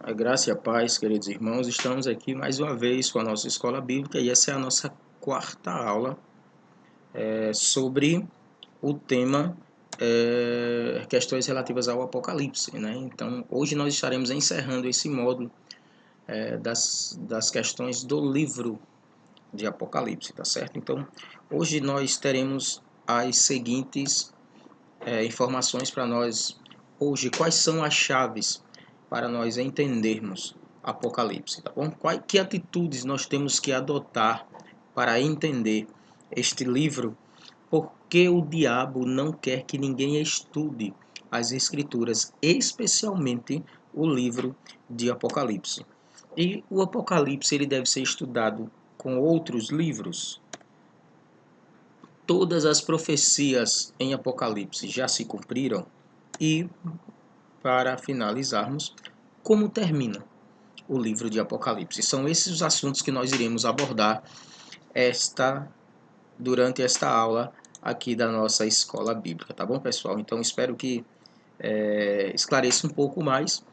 A graça e a paz, queridos irmãos, estamos aqui mais uma vez com a nossa escola bíblica e essa é a nossa quarta aula sobre o tema questões relativas ao Apocalipse, né? Então, hoje nós estaremos encerrando esse módulo das questões do livro de Apocalipse, tá certo? Então, hoje nós teremos as seguintes informações para nós. Hoje, quais são as chaves para nós entendermos Apocalipse, tá bom? Que atitudes nós temos que adotar para entender este livro? Porque o diabo não quer que ninguém estude as Escrituras, especialmente o livro de Apocalipse. E o Apocalipse ele deve ser estudado com outros livros. Todas as profecias em Apocalipse já se cumpriram? E, para finalizarmos, como termina o livro de Apocalipse? São esses os assuntos que nós iremos abordar durante esta aula aqui da nossa escola bíblica, tá bom, pessoal? Então, espero que esclareça um pouco mais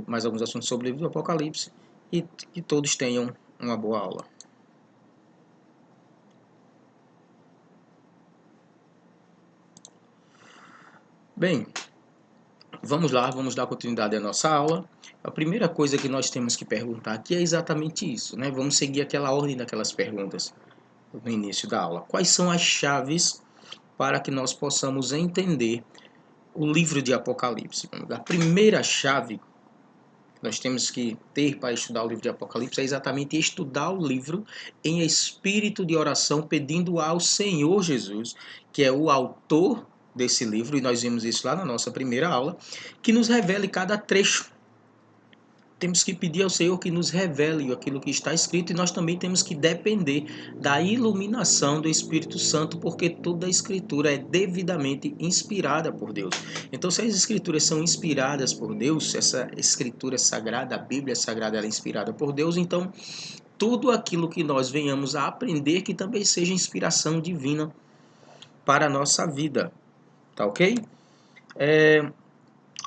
mais alguns assuntos sobre o livro do Apocalipse e que todos tenham uma boa aula. Bem, vamos lá, vamos dar continuidade à nossa aula. A primeira coisa que nós temos que perguntar aqui é exatamente isso, né? Vamos seguir aquela ordem daquelas perguntas no início da aula. Quais são as chaves para que nós possamos entender o livro de Apocalipse? A primeira chave que nós temos que ter para estudar o livro de Apocalipse é exatamente estudar o livro em espírito de oração, pedindo ao Senhor Jesus, que é o autor desse livro, e nós vimos isso lá na nossa primeira aula, que nos revele cada trecho. Temos que pedir ao Senhor que nos revele aquilo que está escrito e nós também temos que depender da iluminação do Espírito Santo, porque toda a Escritura é devidamente inspirada por Deus. Então, se as Escrituras são inspiradas por Deus, essa Escritura sagrada, a Bíblia sagrada, ela é inspirada por Deus, então tudo aquilo que nós venhamos a aprender que também seja inspiração divina para a nossa vida, tá ok?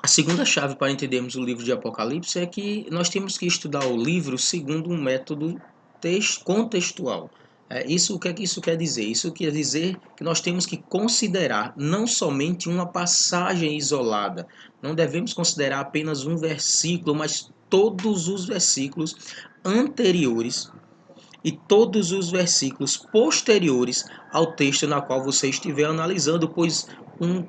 A segunda chave para entendermos o livro de Apocalipse é que nós temos que estudar o livro segundo um método contextual. O que é que isso quer dizer? Isso quer dizer que nós temos que considerar não somente uma passagem isolada, não devemos considerar apenas um versículo, mas todos os versículos anteriores e todos os versículos posteriores ao texto na qual você estiver analisando, pois um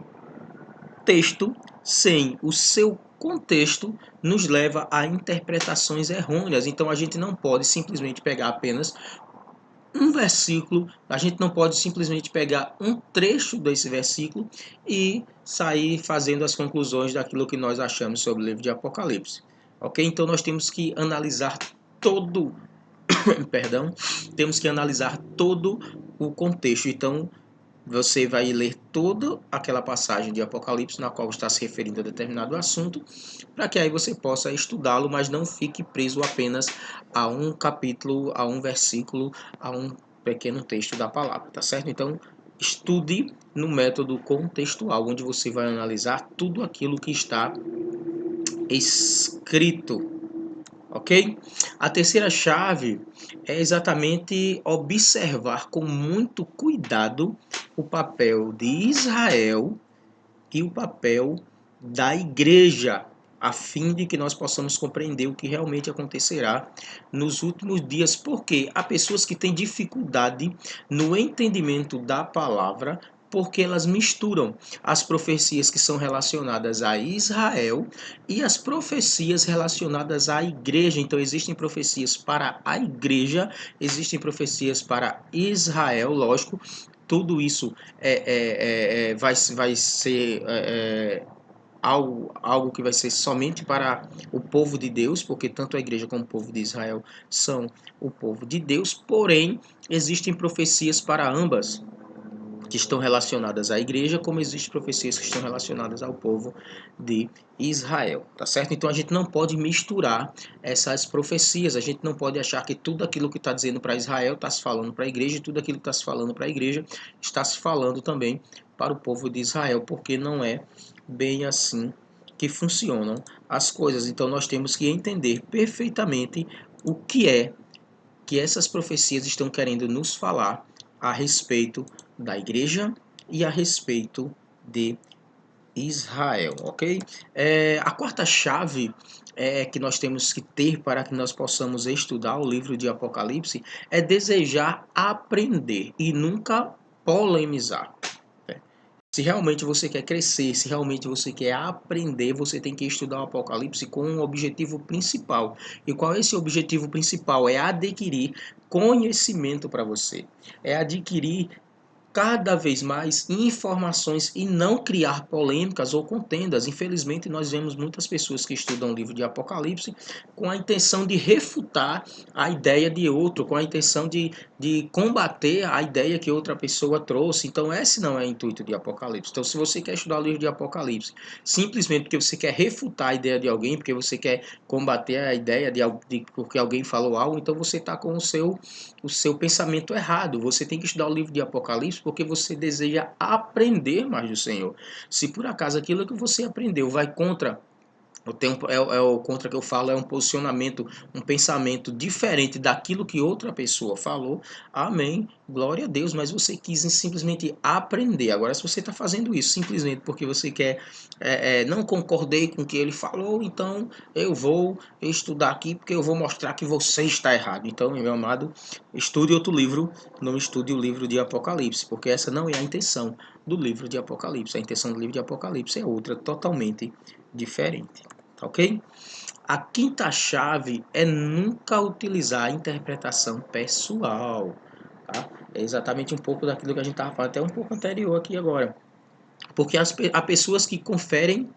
texto sem o seu contexto nos leva a interpretações errôneas. Então a gente não pode simplesmente pegar apenas um versículo, a gente não pode simplesmente pegar um trecho desse versículo e sair fazendo as conclusões daquilo que nós achamos sobre o livro de Apocalipse. Ok? Então nós temos que analisar todo, perdão, temos que analisar todo o contexto. Então você vai ler toda aquela passagem de Apocalipse na qual está se referindo a determinado assunto, para que aí você possa estudá-lo, mas não fique preso apenas a um capítulo, a um versículo, a um pequeno texto da palavra, tá certo? Então, estude no método contextual, onde você vai analisar tudo aquilo que está escrito, ok? A terceira chave é exatamente observar com muito cuidado o papel de Israel e o papel da igreja, a fim de que nós possamos compreender o que realmente acontecerá nos últimos dias, porque há pessoas que têm dificuldade no entendimento da palavra, porque elas misturam as profecias que são relacionadas a Israel e as profecias relacionadas à igreja. Então, existem profecias para a igreja, existem profecias para Israel, lógico. Tudo isso vai ser algo que vai ser somente para o povo de Deus, porque tanto a igreja como o povo de Israel são o povo de Deus, porém, existem profecias para ambas, que estão relacionadas à igreja, como existem profecias que estão relacionadas ao povo de Israel, tá certo? Então a gente não pode misturar essas profecias, a gente não pode achar que tudo aquilo que está dizendo para Israel está se falando para a igreja, e tudo aquilo que está se falando para a igreja está se falando também para o povo de Israel, porque não é bem assim que funcionam as coisas. Então nós temos que entender perfeitamente o que é que essas profecias estão querendo nos falar a respeito da igreja e a respeito de Israel, ok? A quarta chave que nós temos que ter para que nós possamos estudar o livro de Apocalipse é desejar aprender e nunca polemizar. Se realmente você quer crescer, se realmente você quer aprender, você tem que estudar o Apocalipse com um objetivo principal. E qual é esse objetivo principal? É adquirir conhecimento para você. É adquirir cada vez mais informações e não criar polêmicas ou contendas. Infelizmente, nós vemos muitas pessoas que estudam o livro de Apocalipse com a intenção de refutar a ideia de outro, com a intenção de combater a ideia que outra pessoa trouxe. Então, esse não é o intuito de Apocalipse. Então, se você quer estudar o livro de Apocalipse simplesmente porque você quer refutar a ideia de alguém, porque você quer combater a ideia de porque alguém falou algo, então você está com o seu pensamento errado. Você tem que estudar o livro de Apocalipse porque você deseja aprender mais do Senhor. Se por acaso aquilo que você aprendeu vai contra o contra que eu falo é um posicionamento, um pensamento diferente daquilo que outra pessoa falou. Amém. Glória a Deus. Mas você quis simplesmente aprender. Agora, se você está fazendo isso simplesmente porque você quer, não concordei com o que ele falou, então eu vou estudar aqui porque eu vou mostrar que você está errado. Então, meu amado, estude outro livro, não estude o livro de Apocalipse, porque essa não é a intenção do livro de Apocalipse. A intenção do livro de Apocalipse é outra, totalmente diferente. Tá ok? A quinta chave é nunca utilizar a interpretação pessoal. Tá? É exatamente um pouco daquilo que a gente estava falando, até um pouco anterior aqui agora. Porque há pessoas que conferem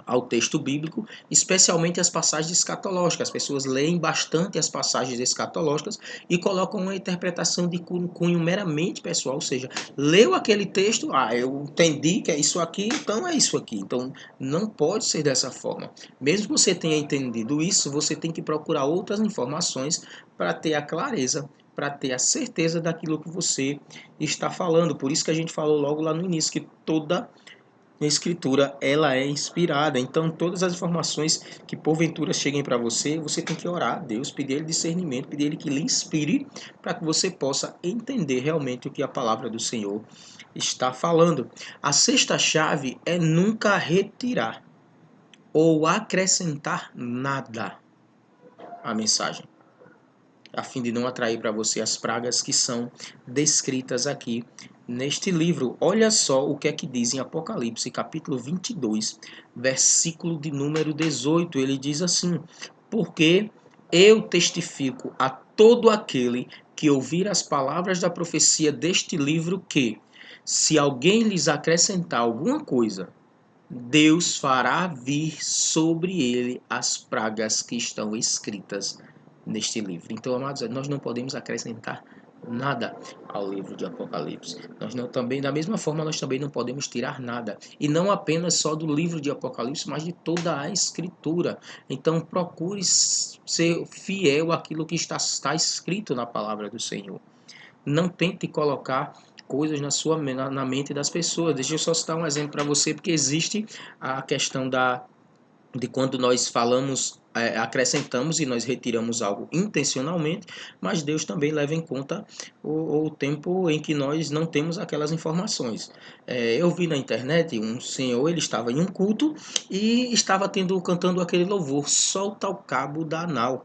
ao texto bíblico, especialmente as passagens escatológicas. As pessoas leem bastante as passagens escatológicas e colocam uma interpretação de cunho meramente pessoal, ou seja, leu aquele texto, eu entendi que é isso aqui, então é isso aqui. Então não pode ser dessa forma. Mesmo que você tenha entendido isso, você tem que procurar outras informações para ter a clareza, para ter a certeza daquilo que você está falando. Por isso que a gente falou logo lá no início que toda a escritura ela é inspirada, então todas as informações que porventura cheguem para você, você tem que orar a Deus, pedir ele discernimento, pedir ele que lhe inspire para que você possa entender realmente o que a palavra do Senhor está falando. A sexta chave é nunca retirar ou acrescentar nada à mensagem, a fim de não atrair para você as pragas que são descritas aqui neste livro. Olha só o que é que diz em Apocalipse, capítulo 22, versículo de número 18. Ele diz assim: porque eu testifico a todo aquele que ouvir as palavras da profecia deste livro que, se alguém lhes acrescentar alguma coisa, Deus fará vir sobre ele as pragas que estão escritas neste livro. Então, amados, nós não podemos acrescentar nada ao livro de Apocalipse. Nós não, também, da mesma forma, nós também não podemos tirar nada. E não apenas só do livro de Apocalipse, mas de toda a Escritura. Então, procure ser fiel àquilo que está escrito na palavra do Senhor. Não tente colocar coisas na mente das pessoas. Deixa eu só citar um exemplo para você, porque existe a questão de quando nós falamos, acrescentamos e nós retiramos algo intencionalmente, mas Deus também leva em conta o tempo em que nós não temos aquelas informações. Eu vi na internet um senhor, ele estava em um culto e estava cantando aquele louvor, solta o cabo da nau.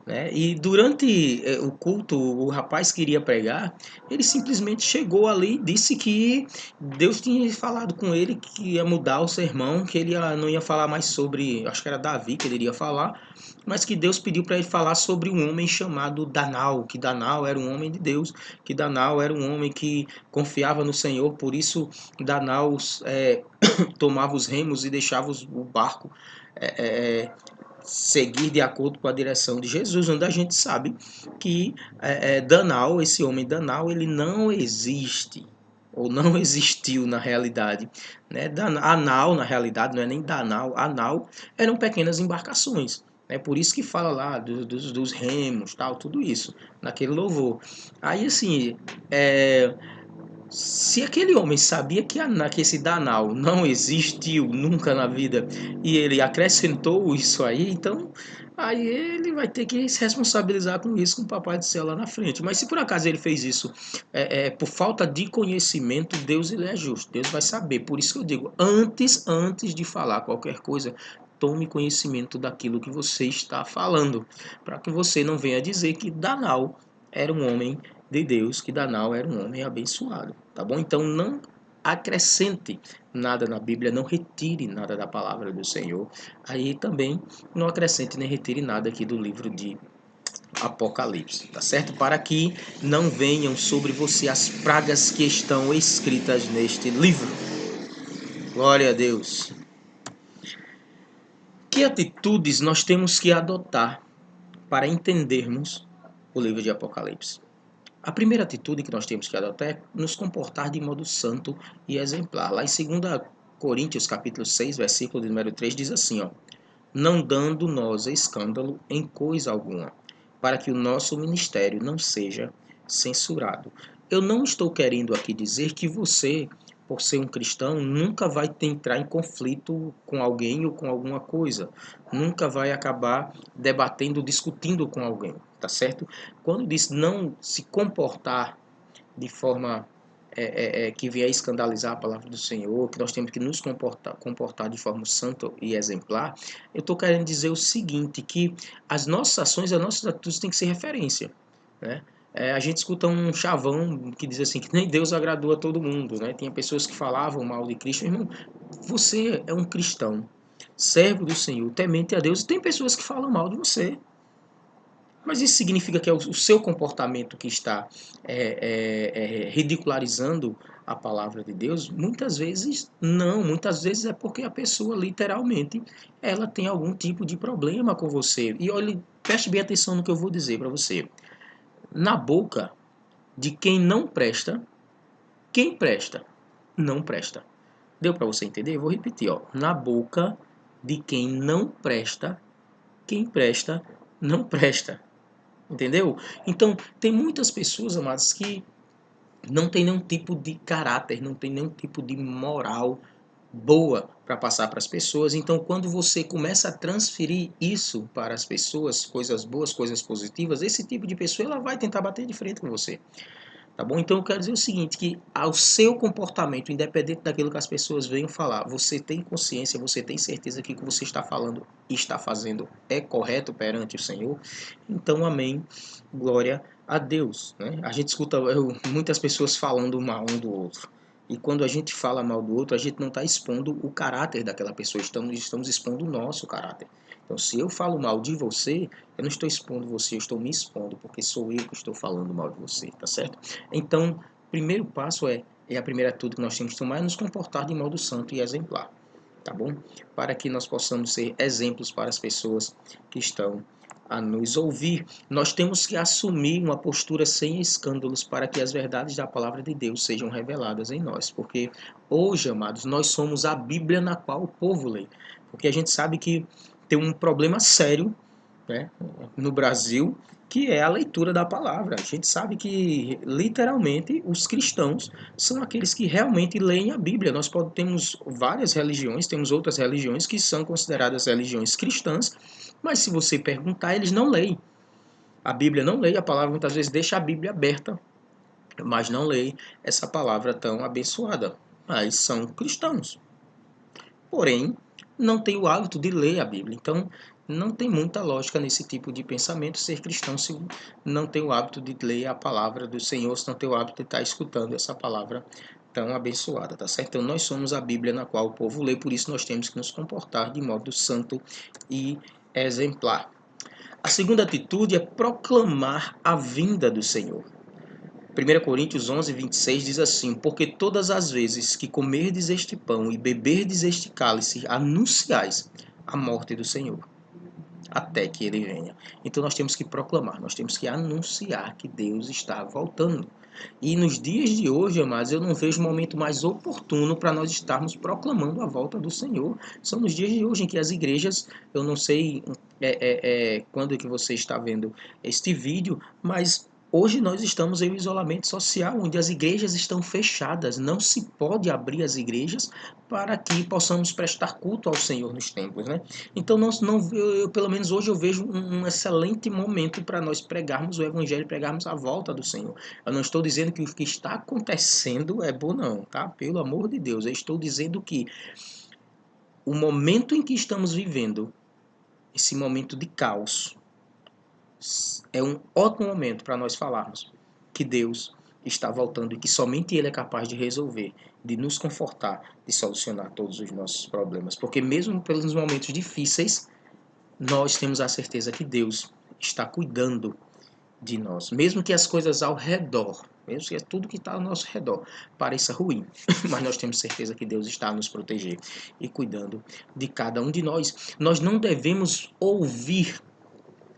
Né? E durante o culto, o rapaz que iria pregar, ele simplesmente chegou ali e disse que Deus tinha falado com ele que ia mudar o sermão, que ele não ia falar mais sobre, acho que era Davi que ele iria falar, mas que Deus pediu para ele falar sobre um homem chamado Danal, que Danal era um homem de Deus, que Danal era um homem que confiava no Senhor, por isso Danal tomava os remos e deixava o barco seguir de acordo com a direção de Jesus, onde a gente sabe que Danal, esse homem Danal, ele não existe, ou não existiu na realidade. Né? Anal, na realidade, não é nem Danal, Anal eram pequenas embarcações. É por isso que fala lá dos remos, tal, tudo isso, naquele louvor. Aí, assim, Se aquele homem sabia que esse Danal não existiu nunca na vida e ele acrescentou isso aí, então aí ele vai ter que se responsabilizar com isso com o Papai do Céu lá na frente. Mas se por acaso ele fez isso por falta de conhecimento, Deus ele é justo, Deus vai saber. Por isso que eu digo, antes de falar qualquer coisa, tome conhecimento daquilo que você está falando, para que você não venha dizer que Danal era um homem de Deus, que Danal era um homem abençoado, tá bom? Então não acrescente nada na Bíblia, não retire nada da palavra do Senhor. Aí também não acrescente nem retire nada aqui do livro de Apocalipse, tá certo? Para que não venham sobre você as pragas que estão escritas neste livro. Glória a Deus. Que atitudes nós temos que adotar para entendermos o livro de Apocalipse? A primeira atitude que nós temos que adotar é nos comportar de modo santo e exemplar. Lá em 2 Coríntios, capítulo 6, versículo de número 3, diz assim, ó: não dando nós escândalo em coisa alguma, para que o nosso ministério não seja censurado. Eu não estou querendo aqui dizer que você, por ser um cristão, nunca vai entrar em conflito com alguém ou com alguma coisa, nunca vai acabar debatendo, discutindo com alguém, tá certo? Quando diz não se comportar de forma que venha escandalizar a palavra do Senhor, que nós temos que nos comportar de forma santa e exemplar, eu estou querendo dizer o seguinte, que as nossas ações, as nossas atitudes têm que ser referência, né? A gente escuta um chavão que diz assim, que nem Deus agradou a todo mundo, né? Tinha pessoas que falavam mal de Cristo. Irmão, você é um cristão, servo do Senhor, temente a Deus, e tem pessoas que falam mal de você. Mas isso significa que é o seu comportamento que está ridicularizando a palavra de Deus? Muitas vezes não, muitas vezes é porque a pessoa literalmente ela tem algum tipo de problema com você. E olhe, preste bem atenção no que eu vou dizer para você. Na boca de quem não presta, quem presta não presta. Deu para você entender? Eu vou repetir, ó. Na boca de quem não presta, quem presta não presta. Entendeu? Então, tem muitas pessoas, amados, que não tem nenhum tipo de caráter, não tem nenhum tipo de moral boa para passar para as pessoas. Então, quando você começa a transferir isso para as pessoas, coisas boas, coisas positivas, esse tipo de pessoa ela vai tentar bater de frente com você. Tá bom? Então eu quero dizer o seguinte, que ao seu comportamento, independente daquilo que as pessoas venham falar, você tem consciência, você tem certeza que o que você está falando e está fazendo é correto perante o Senhor? Então, amém. Glória a Deus. Né? A gente escuta muitas pessoas falando mal um do outro. E quando a gente fala mal do outro, a gente não está expondo o caráter daquela pessoa, estamos expondo o nosso caráter. Então, se eu falo mal de você, eu não estou expondo você, eu estou me expondo, porque sou eu que estou falando mal de você, tá certo? Então, o primeiro passo é a primeira atitude que nós temos que tomar, é nos comportar de modo santo e exemplar, tá bom? Para que nós possamos ser exemplos para as pessoas que estão a nos ouvir. Nós temos que assumir uma postura sem escândalos para que as verdades da palavra de Deus sejam reveladas em nós, porque hoje, amados, nós somos a Bíblia na qual o povo lê, porque a gente sabe que tem um problema sério, né, no Brasil, que é a leitura da palavra. A gente sabe que, literalmente, os cristãos são aqueles que realmente leem a Bíblia. Nós temos várias religiões, temos outras religiões que são consideradas religiões cristãs, mas se você perguntar, eles não leem. A Bíblia não leem, a palavra muitas vezes deixa a Bíblia aberta, mas não leem essa palavra tão abençoada. Mas são cristãos. Porém, não tem o hábito de ler a Bíblia. Então, não tem muita lógica nesse tipo de pensamento ser cristão se não tem o hábito de ler a palavra do Senhor, se não tem o hábito de estar escutando essa palavra tão abençoada, tá certo? Então, nós somos a Bíblia na qual o povo lê, por isso nós temos que nos comportar de modo santo e exemplar. A segunda atitude é proclamar a vinda do Senhor. 1 Coríntios 11:26 diz assim: porque todas as vezes que comerdes este pão e beberdes este cálice, anunciais a morte do Senhor, até que ele venha. Então nós temos que proclamar, nós temos que anunciar que Deus está voltando. E nos dias de hoje, amados, eu não vejo momento mais oportuno para nós estarmos proclamando a volta do Senhor. São nos dias de hoje em que as igrejas, eu não sei quando é que você está vendo este vídeo, mas Hoje nós estamos em um isolamento social, onde as igrejas estão fechadas. Não se pode abrir as igrejas para que possamos prestar culto ao Senhor nos templos, né? Então, pelo menos hoje eu vejo um excelente momento para nós pregarmos o Evangelho, pregarmos a volta do Senhor. Eu não estou dizendo que o que está acontecendo é bom, não, tá? Pelo amor de Deus, eu estou dizendo que o momento em que estamos vivendo, esse momento de caos, é um ótimo momento para nós falarmos que Deus está voltando e que somente Ele é capaz de resolver, de nos confortar, de solucionar todos os nossos problemas. Porque mesmo pelos momentos difíceis, nós temos a certeza que Deus está cuidando de nós. Mesmo que as coisas ao redor, mesmo que tudo que está ao nosso redor pareça ruim, mas nós temos certeza que Deus está a nos proteger e cuidando de cada um de nós. Nós não devemos ouvir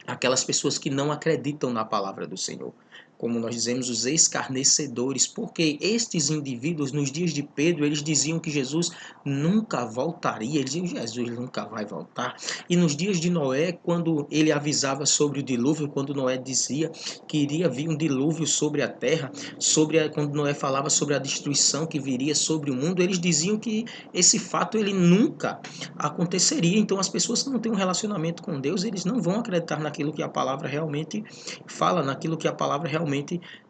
aquelas pessoas que não acreditam na palavra do Senhor. Como nós dizemos, os escarnecedores, porque estes indivíduos, nos dias de Pedro, eles diziam que Jesus nunca voltaria, eles diziam que Jesus nunca vai voltar. E nos dias de Noé, quando ele avisava sobre o dilúvio, quando Noé dizia que iria vir um dilúvio sobre a terra, quando Noé falava sobre a destruição que viria sobre o mundo, eles diziam que esse fato ele nunca aconteceria. Então as pessoas que não têm um relacionamento com Deus, eles não vão acreditar naquilo que a palavra realmente fala, naquilo que a palavra realmente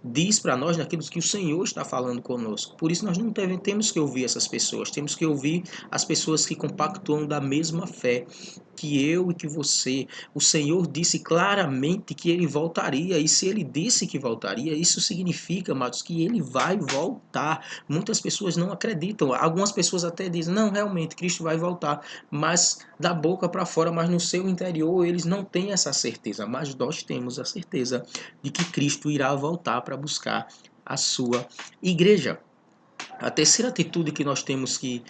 diz para nós, naquilo que o Senhor está falando conosco. Por isso nós não temos que ouvir essas pessoas, temos que ouvir as pessoas que compactuam da mesma fé que eu e que você. O Senhor disse claramente que ele voltaria, e se ele disse que voltaria, isso significa, amados, que ele vai voltar. Muitas pessoas não acreditam, algumas pessoas até dizem, não, realmente, Cristo vai voltar, mas da boca para fora, mas no seu interior eles não têm essa certeza, mas nós temos a certeza de que Cristo irá voltar para buscar a sua igreja. A terceira atitude que nós temos que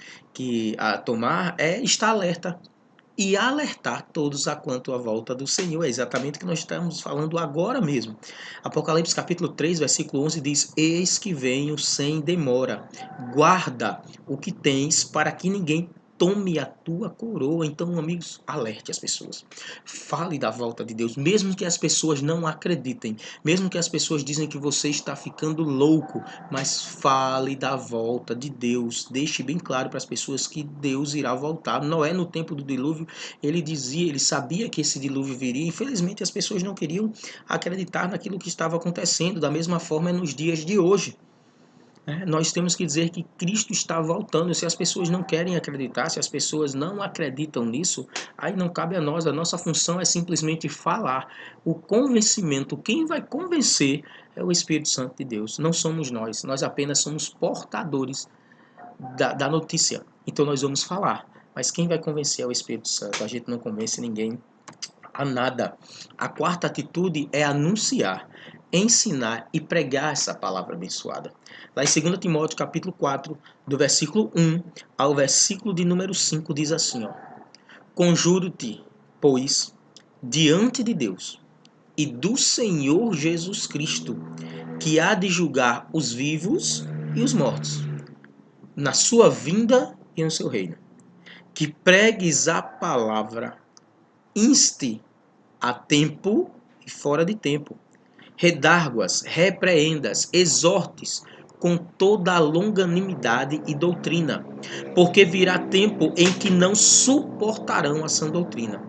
tomar é estar alerta e alertar todos a quanto à volta do Senhor. É exatamente o que nós estamos falando agora mesmo. Apocalipse capítulo 3, versículo 11 diz, eis que venho sem demora, guarda o que tens para que ninguém tome a tua coroa. Então, amigos, alerte as pessoas. Fale da volta de Deus, mesmo que as pessoas não acreditem, mesmo que as pessoas dizem que você está ficando louco, mas fale da volta de Deus. Deixe bem claro para as pessoas que Deus irá voltar. Noé, no tempo do dilúvio, ele dizia, ele sabia que esse dilúvio viria. Infelizmente, as pessoas não queriam acreditar naquilo que estava acontecendo. Da mesma forma, é nos dias de hoje. Nós temos que dizer que Cristo está voltando. Se as pessoas não querem acreditar, se as pessoas não acreditam nisso, aí não cabe a nós. A nossa função é simplesmente falar. O convencimento, quem vai convencer é o Espírito Santo de Deus. Não somos nós. Nós apenas somos portadores da notícia. Então nós vamos falar. Mas quem vai convencer é o Espírito Santo. A gente não convence ninguém a nada. A quarta atitude é anunciar, ensinar e pregar essa palavra abençoada. Lá em 2 Timóteo capítulo 4, do versículo 1 ao versículo de número 5, diz assim, ó, conjuro-te, pois, diante de Deus e do Senhor Jesus Cristo, que há de julgar os vivos e os mortos, na sua vinda e no seu reino, que pregues a palavra, inste a tempo e fora de tempo, redarguas, repreendas, exortes com toda a longanimidade e doutrina, porque virá tempo em que não suportarão a sã doutrina,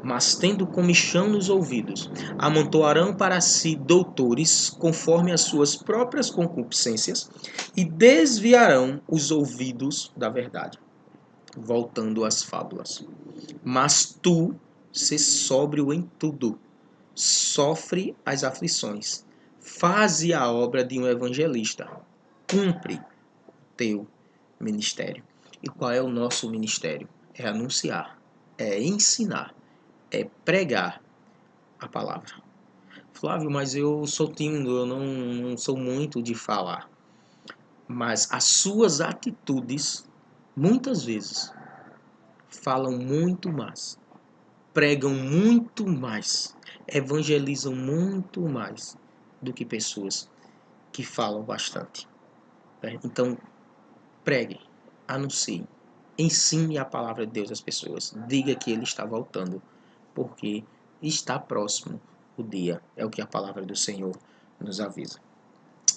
mas tendo comichão nos ouvidos, amontoarão para si doutores conforme as suas próprias concupiscências e desviarão os ouvidos da verdade, voltando às fábulas. Mas tu, sê sóbrio em tudo, sofre as aflições, faze a obra de um evangelista, cumpre o teu ministério. E qual é o nosso ministério? É anunciar, é ensinar, é pregar a palavra. Flávio, mas eu sou tímido, eu não sou muito de falar. Mas as suas atitudes, muitas vezes, falam muito mais, pregam muito mais, evangelizam muito mais do que pessoas que falam bastante. Então, pregue, anuncie, ensine a palavra de Deus às pessoas. Diga que Ele está voltando, porque está próximo o dia. É o que a palavra do Senhor nos avisa.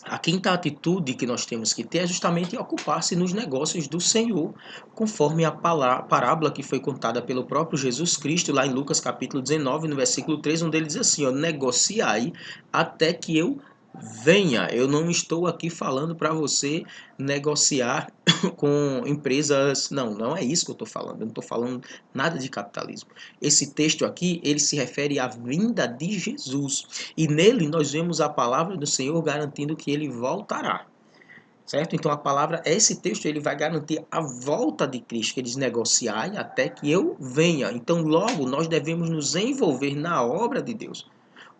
A quinta atitude que nós temos que ter é justamente ocupar-se nos negócios do Senhor, conforme a parábola que foi contada pelo próprio Jesus Cristo, lá em Lucas capítulo 19, no versículo 3, onde ele diz assim, ó, negociai até que eu venha. Eu não estou aqui falando para você negociar com empresas. Não, não é isso que eu estou falando. Eu não estou falando nada de capitalismo. Esse texto aqui, ele se refere à vinda de Jesus. E nele nós vemos a palavra do Senhor garantindo que ele voltará. Certo? Então a palavra, esse texto, ele vai garantir a volta de Cristo, que ele diz negociai até que eu venha. Então logo nós devemos nos envolver na obra de Deus.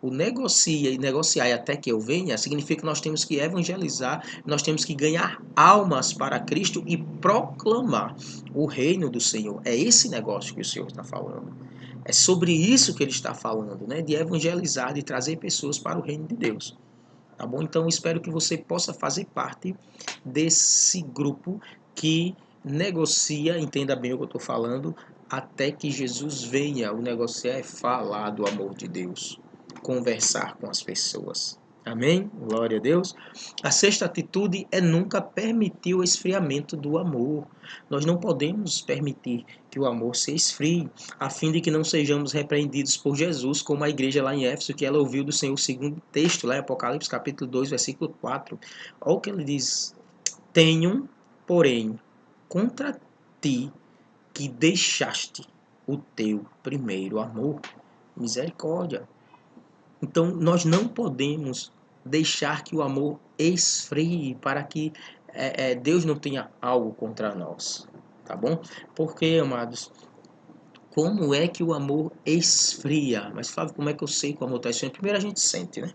O negocia e negociar até que eu venha significa que nós temos que evangelizar, nós temos que ganhar almas para Cristo e proclamar o reino do Senhor. É esse negócio que o Senhor está falando. É sobre isso que ele está falando, né? De evangelizar, de trazer pessoas para o reino de Deus. Tá bom? Então espero que você possa fazer parte desse grupo que negocia, entenda bem o que eu estou falando, até que Jesus venha. O negociar é falar do amor de Deus, conversar com as pessoas. Amém? Glória a Deus. A sexta atitude é nunca permitir o esfriamento do amor. Nós não podemos permitir que o amor se esfrie, a fim de que não sejamos repreendidos por Jesus, como a igreja lá em Éfeso, que ela ouviu do Senhor, o segundo texto, lá em Apocalipse capítulo 2, versículo 4. Olha o que ele diz. Tenho, porém, contra ti que deixaste o teu primeiro amor. Misericórdia. Então, nós não podemos deixar que o amor esfrie para que Deus não tenha algo contra nós. Tá bom? Porque, amados, como é que o amor esfria? Mas, Flávio, como é que eu sei que o amor está esfriando? Primeiro a gente sente, né?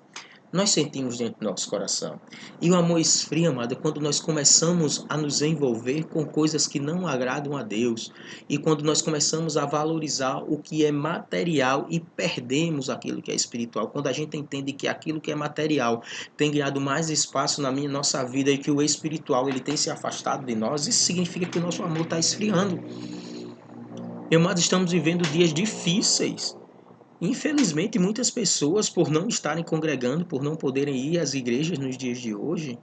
Nós sentimos dentro do nosso coração. E o amor esfria, amado, quando nós começamos a nos envolver com coisas que não agradam a Deus. E quando nós começamos a valorizar o que é material e perdemos aquilo que é espiritual. Quando a gente entende que aquilo que é material tem ganhado mais espaço na nossa vida e que o espiritual ele tem se afastado de nós, isso significa que o nosso amor está esfriando. Amados, estamos vivendo dias difíceis. Infelizmente, muitas pessoas, por não estarem congregando, por não poderem ir às igrejas nos dias de hoje,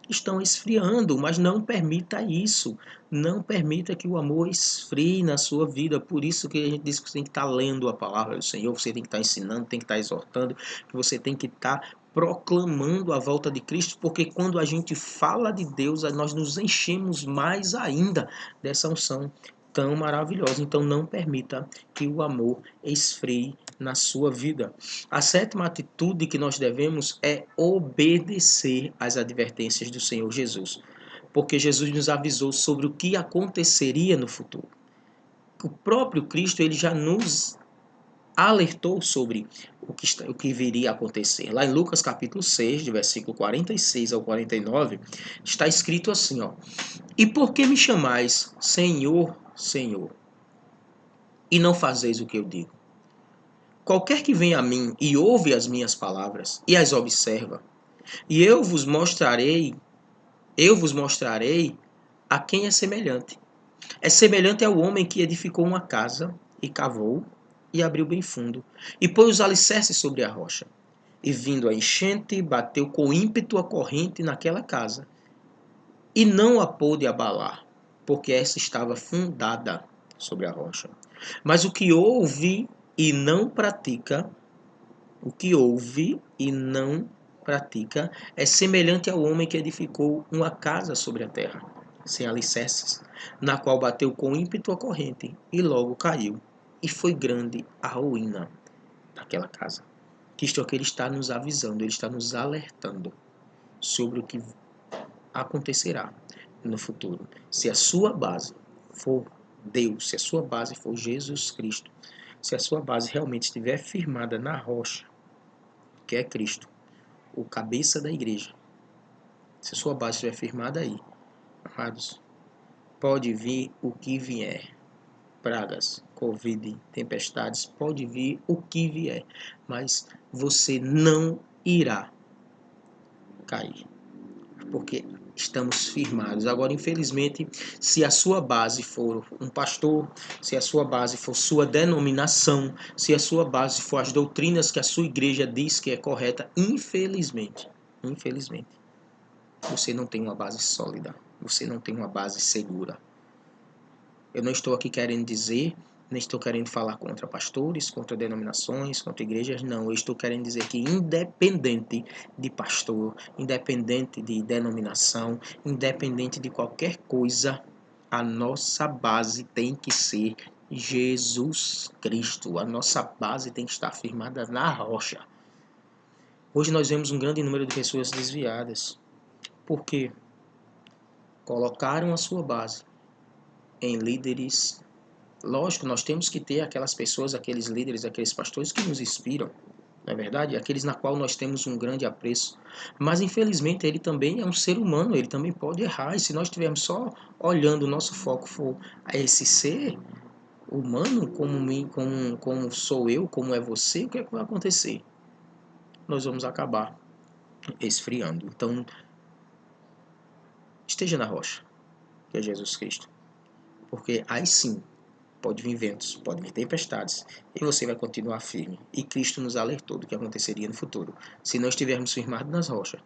estão esfriando, mas não permita isso. Não permita que o amor esfrie na sua vida. Por isso que a gente diz que você tem que estar lendo a palavra do Senhor, você tem que estar ensinando, tem que estar exortando, que você tem que estar proclamando a volta de Cristo, porque quando a gente fala de Deus, nós nos enchemos mais ainda dessa unção tão maravilhosa. Então não permita que o amor esfrie na sua vida. A sétima atitude que nós devemos é obedecer às advertências do Senhor Jesus, porque Jesus nos avisou sobre o que aconteceria no futuro. O próprio Cristo ele já nos alertou sobre o que viria a acontecer. Lá em Lucas capítulo 6, de versículo 46 ao 49, está escrito assim, ó: E por que me chamais Senhor, Senhor, e não fazeis o que eu digo? Qualquer que vem a mim e ouve as minhas palavras e as observa, e eu vos mostrarei a quem é semelhante. É semelhante ao homem que edificou uma casa e cavou e abriu bem fundo e pôs os alicerces sobre a rocha. E vindo a enchente, bateu com ímpeto a corrente naquela casa e não a pôde abalar, porque essa estava fundada sobre a rocha. Mas e não pratica, o que ouve e não pratica é semelhante ao homem que edificou uma casa sobre a terra, sem alicerces, na qual bateu com ímpeto a corrente e logo caiu. E foi grande a ruína daquela casa. Isto é o que ele está nos avisando, ele está nos alertando sobre o que acontecerá no futuro. Se a sua base for Deus, se a sua base for Jesus Cristo, se a sua base realmente estiver firmada na rocha, que é Cristo, o cabeça da igreja, se a sua base estiver firmada aí, amados, pode vir o que vier. Pragas, Covid, tempestades, pode vir o que vier, mas você não irá cair, porque estamos firmados. Agora, infelizmente, se a sua base for um pastor, se a sua base for sua denominação, se a sua base for as doutrinas que a sua igreja diz que é correta, infelizmente, você não tem uma base sólida, você não tem uma base segura. Eu não estou aqui querendo dizer, nem estou querendo falar contra pastores, contra denominações, contra igrejas, não. Eu estou querendo dizer que independente de pastor, independente de denominação, independente de qualquer coisa, a nossa base tem que ser Jesus Cristo. A nossa base tem que estar firmada na rocha. Hoje nós vemos um grande número de pessoas desviadas. Por quê? Colocaram a sua base em líderes. Lógico, nós temos que ter aquelas pessoas, aqueles líderes, aqueles pastores que nos inspiram, não é verdade? Aqueles na qual nós temos um grande apreço. Mas, infelizmente, ele também é um ser humano, ele também pode errar. E se nós estivermos só olhando, o nosso foco for a esse ser humano, como sou eu, como é você, o que é que vai acontecer? Nós vamos acabar esfriando. Então, esteja na rocha, que é Jesus Cristo. Porque aí sim, pode vir ventos, pode vir tempestades, e você vai continuar firme. E Cristo nos alertou do que aconteceria no futuro. Se não estivermos firmados nas rochas,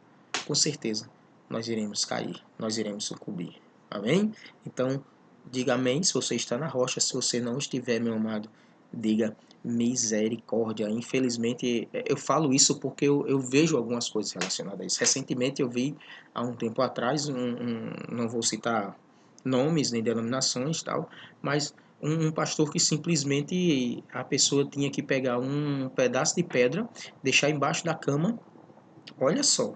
com certeza nós iremos cair, nós iremos sucumbir. Amém? Então, diga amém se você está na rocha. Se você não estiver, meu amado, diga misericórdia. Infelizmente, eu falo isso porque eu vejo algumas coisas relacionadas a isso. Recentemente eu vi, há um tempo atrás, não vou citar nomes nem denominações, tal, mas um pastor que simplesmente a pessoa tinha que pegar um pedaço de pedra, deixar embaixo da cama. Olha só,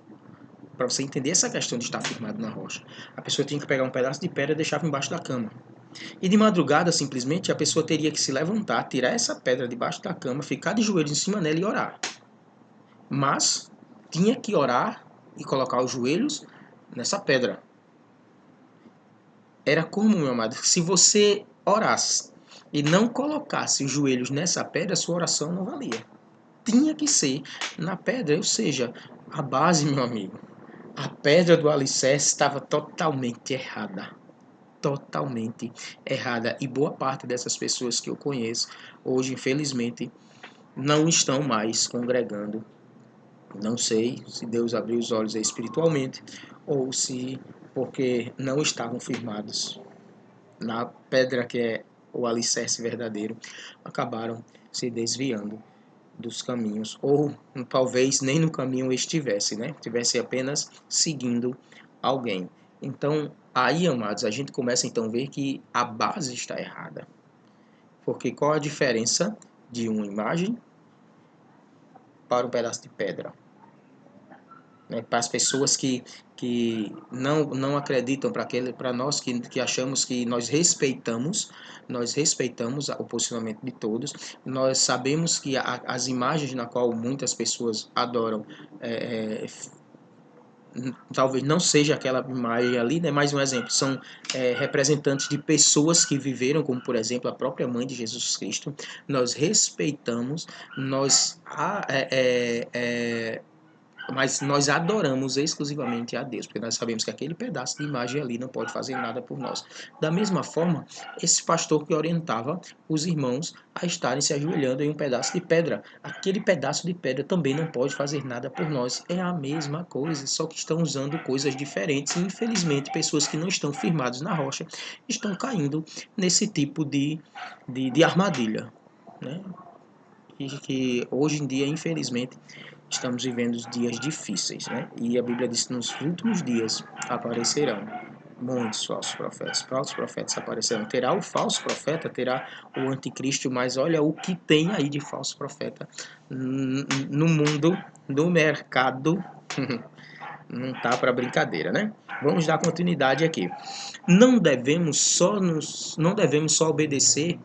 para você entender essa questão de estar firmado na rocha. A pessoa tinha que pegar um pedaço de pedra e deixava embaixo da cama. E de madrugada, simplesmente, a pessoa teria que se levantar, tirar essa pedra debaixo da cama, ficar de joelhos em cima dela e orar. Mas tinha que orar e colocar os joelhos nessa pedra. Era como, meu amado, se você orasse e não colocasse os joelhos nessa pedra, sua oração não valia. Tinha que ser na pedra, ou seja, a base, meu amigo, a pedra do alicerce estava totalmente errada. Totalmente errada. E boa parte dessas pessoas que eu conheço, hoje, infelizmente, não estão mais congregando. Não sei se Deus abriu os olhos espiritualmente ou se porque não estavam firmados na pedra que é o alicerce verdadeiro, acabaram se desviando dos caminhos, ou talvez nem no caminho estivesse, né? Estivesse apenas seguindo alguém. Então, aí, amados, a gente começa então a ver que a base está errada. Porque qual a diferença de uma imagem para um pedaço de pedra? Né? Para as pessoas que não acreditam, para nós que achamos que nós respeitamos o posicionamento de todos, nós sabemos que as imagens na qual muitas pessoas adoram talvez não seja aquela imagem ali, né? Mais um exemplo, são representantes de pessoas que viveram, como por exemplo a própria mãe de Jesus Cristo. Nós respeitamos, mas nós adoramos exclusivamente a Deus, porque nós sabemos que aquele pedaço de imagem ali não pode fazer nada por nós. Da mesma forma, esse pastor que orientava os irmãos a estarem se ajoelhando em um pedaço de pedra, aquele pedaço de pedra também não pode fazer nada por nós. É a mesma coisa, só que estão usando coisas diferentes e, infelizmente, pessoas que não estão firmadas na rocha estão caindo nesse tipo de armadilha, né? E que hoje em dia, infelizmente, estamos vivendo dias difíceis, né? E a Bíblia diz que nos últimos dias aparecerão muitos falsos profetas. Falsos profetas aparecerão. Terá o falso profeta, terá o anticristo, mas olha o que tem aí de falso profeta no mundo, no mercado. Não tá para brincadeira, né? Vamos dar continuidade aqui. Não devemos só obedecer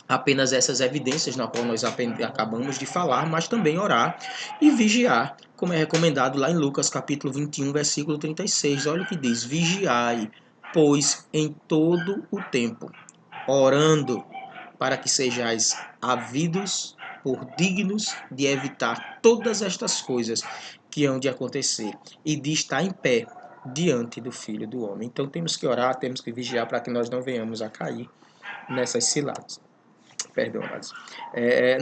apenas essas evidências na qual nós acabamos de falar, mas também orar e vigiar, como é recomendado lá em Lucas capítulo 21, versículo 36. Olha o que diz: vigiai, pois em todo o tempo, orando, para que sejais havidos por dignos de evitar todas estas coisas que hão de acontecer e de estar em pé diante do Filho do Homem. Então temos que orar, temos que vigiar para que nós não venhamos a cair nessas ciladas. Perdão, mas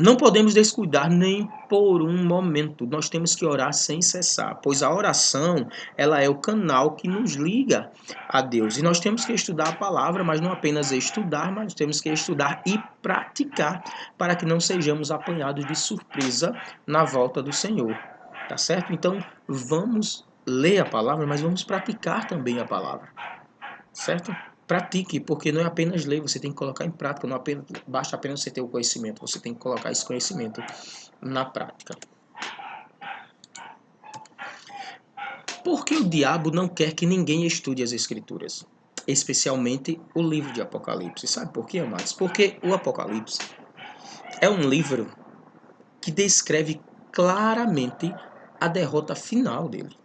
não podemos descuidar nem por um momento. Nós temos que orar sem cessar, pois a oração ela é o canal que nos liga a Deus. E nós temos que estudar a palavra, mas não apenas estudar, mas temos que estudar e praticar para que não sejamos apanhados de surpresa na volta do Senhor. Tá certo? Então, vamos ler a palavra, mas vamos praticar também a palavra. Certo? Pratique, porque não é apenas ler, você tem que colocar em prática, não apenas, basta apenas você ter o conhecimento, você tem que colocar esse conhecimento na prática. Por que o diabo não quer que ninguém estude as Escrituras? Especialmente o livro de Apocalipse. Sabe por quê, amados? Porque o Apocalipse é um livro que descreve claramente a derrota final dele.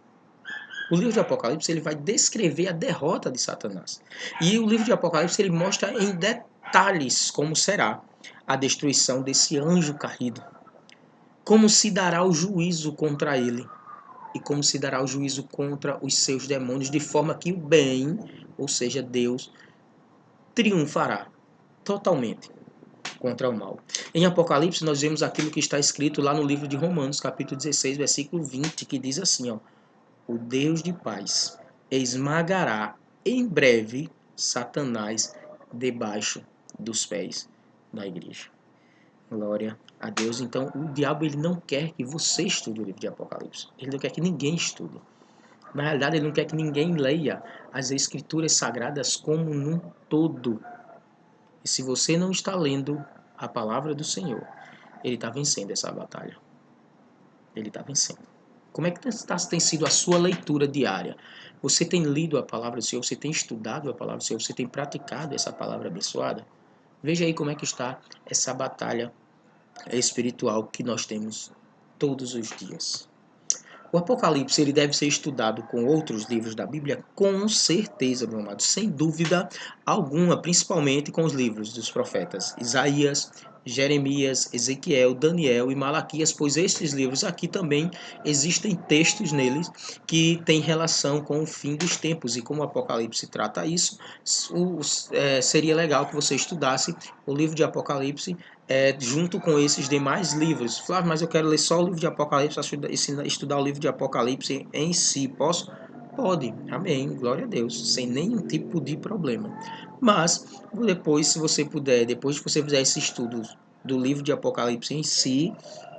O livro de Apocalipse ele vai descrever a derrota de Satanás. E o livro de Apocalipse ele mostra em detalhes como será a destruição desse anjo caído. Como se dará o juízo contra ele. E como se dará o juízo contra os seus demônios, de forma que o bem, ou seja, Deus, triunfará totalmente contra o mal. Em Apocalipse nós vemos aquilo que está escrito lá no livro de Romanos, capítulo 16, versículo 20, que diz assim, ó: o Deus de paz esmagará em breve Satanás debaixo dos pés da igreja. Glória a Deus. Então, o diabo ele não quer que você estude o livro de Apocalipse. Ele não quer que ninguém estude. Na realidade, ele não quer que ninguém leia as escrituras sagradas como num todo. E se você não está lendo a palavra do Senhor, ele está vencendo essa batalha. Ele está vencendo. Como é que tem sido a sua leitura diária? Você tem lido a palavra do Senhor? Você tem estudado a palavra do Senhor? Você tem praticado essa palavra abençoada? Veja aí como é que está essa batalha espiritual que nós temos todos os dias. O Apocalipse ele deve ser estudado com outros livros da Bíblia, com certeza, meu amado, sem dúvida alguma, principalmente com os livros dos profetas Isaías, Jeremias, Ezequiel, Daniel e Malaquias, pois estes livros aqui também existem textos neles que têm relação com o fim dos tempos, e como o Apocalipse trata isso, seria legal que você estudasse o livro de Apocalipse junto com esses demais livros. Flávio, mas eu quero ler só o livro de Apocalipse, estudar o livro de Apocalipse em si. Posso? Pode. Amém. Glória a Deus. Sem nenhum tipo de problema. Mas, depois, se você puder, depois que você fizer esse estudo do livro de Apocalipse em si,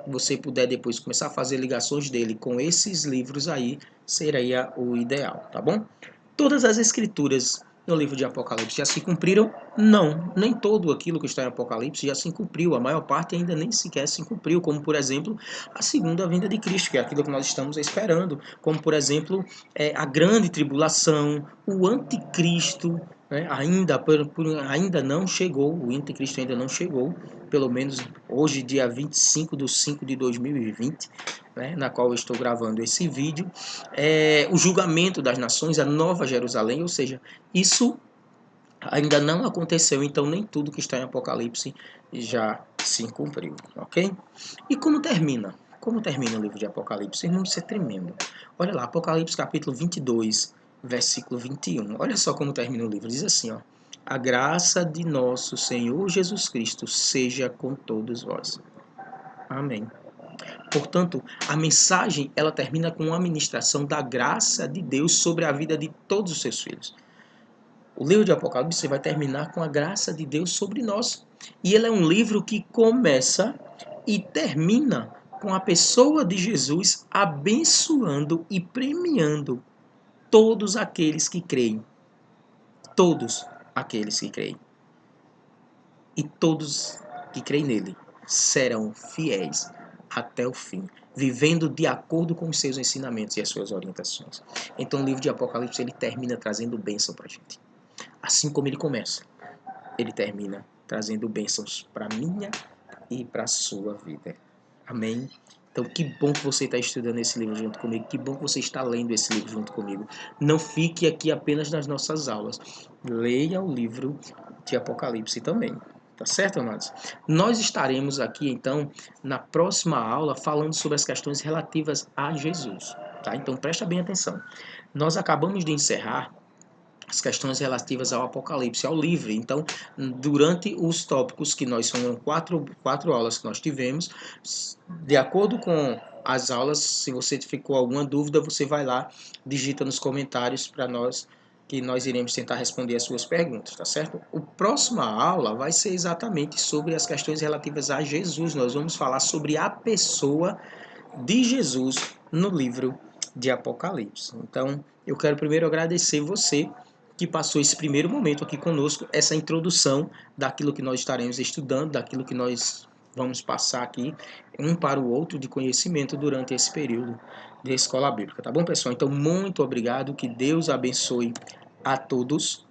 você puder depois começar a fazer ligações dele com esses livros aí, seria o ideal, tá bom? Todas as escrituras no livro de Apocalipse já se cumpriram? Não, nem todo aquilo que está em Apocalipse já se cumpriu, a maior parte ainda nem sequer se cumpriu, como por exemplo a segunda vinda de Cristo, que é aquilo que nós estamos esperando, como por exemplo a grande tribulação, o anticristo, né? Ainda não chegou, o anticristo ainda não chegou, pelo menos hoje, dia 25 de 5 de 2020, né, na qual eu estou gravando esse vídeo, o julgamento das nações, a Nova Jerusalém, ou seja, isso ainda não aconteceu, então nem tudo que está em Apocalipse já se cumpriu, ok? E como termina? Como termina o livro de Apocalipse? Irmão, isso é tremendo. Olha lá, Apocalipse capítulo 22, versículo 21. Olha só como termina o livro. Diz assim, ó: a graça de nosso Senhor Jesus Cristo seja com todos vós. Amém. Portanto, a mensagem ela termina com uma ministração da graça de Deus sobre a vida de todos os seus filhos. O livro de Apocalipse vai terminar com a graça de Deus sobre nós. E ele é um livro que começa e termina com a pessoa de Jesus abençoando e premiando todos aqueles que creem. Todos aqueles que creem. E todos que creem nele serão fiéis até o fim, vivendo de acordo com os seus ensinamentos e as suas orientações. Então o livro de Apocalipse ele termina trazendo bênção para a gente. Assim como ele começa, ele termina trazendo bênçãos para a minha e para a sua vida. Amém? Então, que bom que você está estudando esse livro junto comigo. Que bom que você está lendo esse livro junto comigo. Não fique aqui apenas nas nossas aulas. Leia o livro de Apocalipse também. Tá certo, amados? Nós estaremos aqui, então, na próxima aula, falando sobre as questões relativas a Jesus. Tá? Então, presta bem atenção. Nós acabamos de encerrar as questões relativas ao Apocalipse, ao livro. Então, durante os tópicos que nós são quatro aulas que nós tivemos, de acordo com as aulas, se você ficou alguma dúvida, você vai lá, digita nos comentários para nós, que nós iremos tentar responder as suas perguntas, tá certo? A próxima aula vai ser exatamente sobre as questões relativas a Jesus. Nós vamos falar sobre a pessoa de Jesus no livro de Apocalipse. Então, eu quero primeiro agradecer você que passou esse primeiro momento aqui conosco, essa introdução daquilo que nós estaremos estudando, daquilo que nós vamos passar aqui, um para o outro, de conhecimento durante esse período de escola bíblica. Tá bom, pessoal? Então, muito obrigado, que Deus abençoe a todos.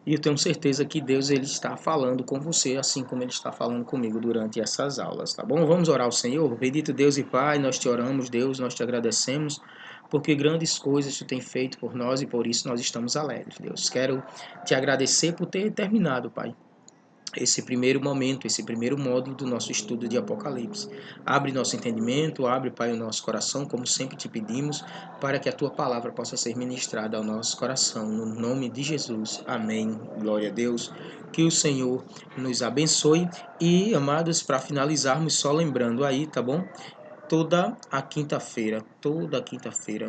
E eu tenho certeza que Deus ele está falando com você, assim como ele está falando comigo durante essas aulas, tá bom? Vamos orar ao Senhor. Bendito Deus e Pai, nós te oramos, Deus, nós te agradecemos, porque grandes coisas tu tem feito por nós e por isso nós estamos alegres, Deus. Quero te agradecer por ter terminado, Pai, esse primeiro momento, esse primeiro módulo do nosso estudo de Apocalipse. Abre nosso entendimento, abre, Pai, o nosso coração, como sempre te pedimos, para que a tua palavra possa ser ministrada ao nosso coração. No nome de Jesus. Amém. Glória a Deus. Que o Senhor nos abençoe. E, amados, para finalizarmos, só lembrando aí, tá bom? Toda quinta-feira,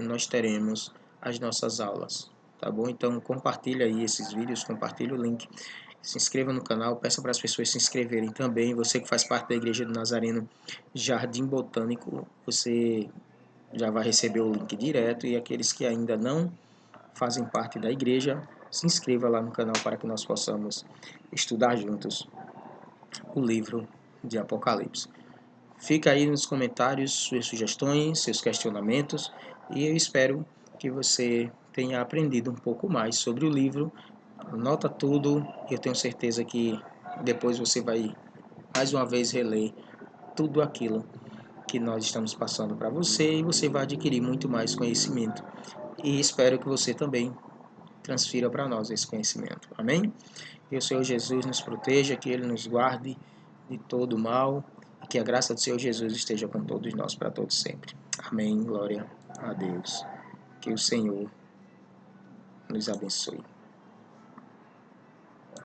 nós teremos as nossas aulas, tá bom? Então, compartilha aí esses vídeos, compartilha o link, se inscreva no canal, peça para as pessoas se inscreverem também. Você que faz parte da Igreja do Nazareno Jardim Botânico, você já vai receber o link direto, e aqueles que ainda não fazem parte da igreja, se inscreva lá no canal para que nós possamos estudar juntos o livro de Apocalipse. Fica aí nos comentários suas sugestões, seus questionamentos, e eu espero que você tenha aprendido um pouco mais sobre o livro. Anota tudo, eu tenho certeza que depois você vai mais uma vez reler tudo aquilo que nós estamos passando para você, e você vai adquirir muito mais conhecimento. E espero que você também transfira para nós esse conhecimento. Amém? Que o Senhor Jesus nos proteja, que Ele nos guarde de todo mal, e que a graça do Senhor Jesus esteja com todos nós para todos sempre. Amém. Glória a Deus. Que o Senhor nos abençoe.